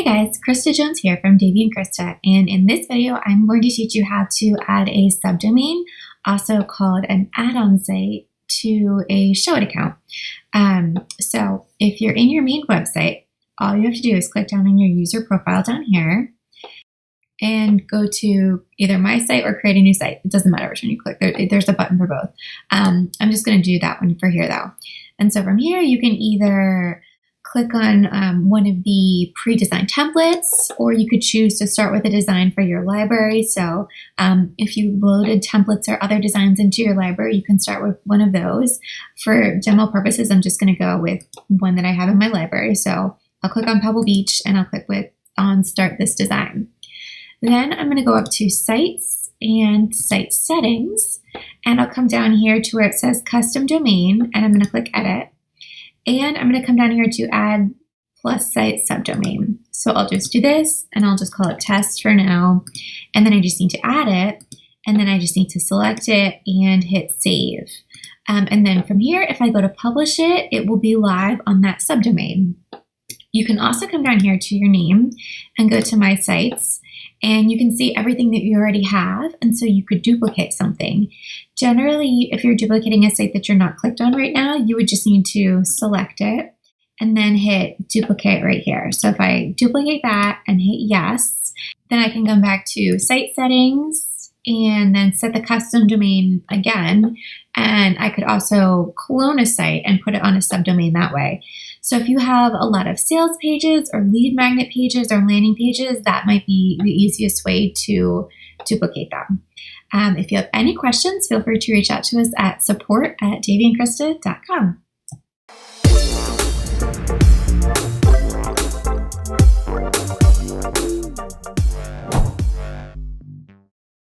guys, Krista Jones here from Davey and Krista, and in this video I'm going to teach you how to add a subdomain, also called an add-on site, to a Showit account. So if you're in your main website, all you have to do is click down on your user profile down here and go to either my site or create a new site. It doesn't matter which one you click. There's a button for both. I'm just going to do that one for here though. And so from here you can either click on one of the pre-designed templates, or you could choose to start with a design for your library. So if you loaded templates or other designs into your library, you can start with one of those. For demo purposes, I'm just going to go with one that I have in my library. So I'll click on Pebble Beach and I'll click on Start This Design. Then I'm going to go up to Sites and Site Settings, and I'll come down here to where it says Custom Domain, and I'm going to click Edit. And I'm going to come down here to add plus site subdomain. So I'll just do this and I'll just call it test for now. And then I just need to add it. And then I just need to select it and hit save. And then from here, if I go to publish it, it will be live on that subdomain. You can also come down here to your name and go to my sites, and you can see everything that you already have. And so you could duplicate something. Generally, if you're duplicating a site that you're not clicked on right now, you would just need to select it and then hit duplicate right here. So if I duplicate that and hit yes, then I can come back to site settings and then set the custom domain again. And I could also clone a site and put it on a subdomain that way. So if you have a lot of sales pages or lead magnet pages or landing pages, that might be the easiest way to duplicate them. If you have any questions, feel free to reach out to us at support@daveyandkrista.com.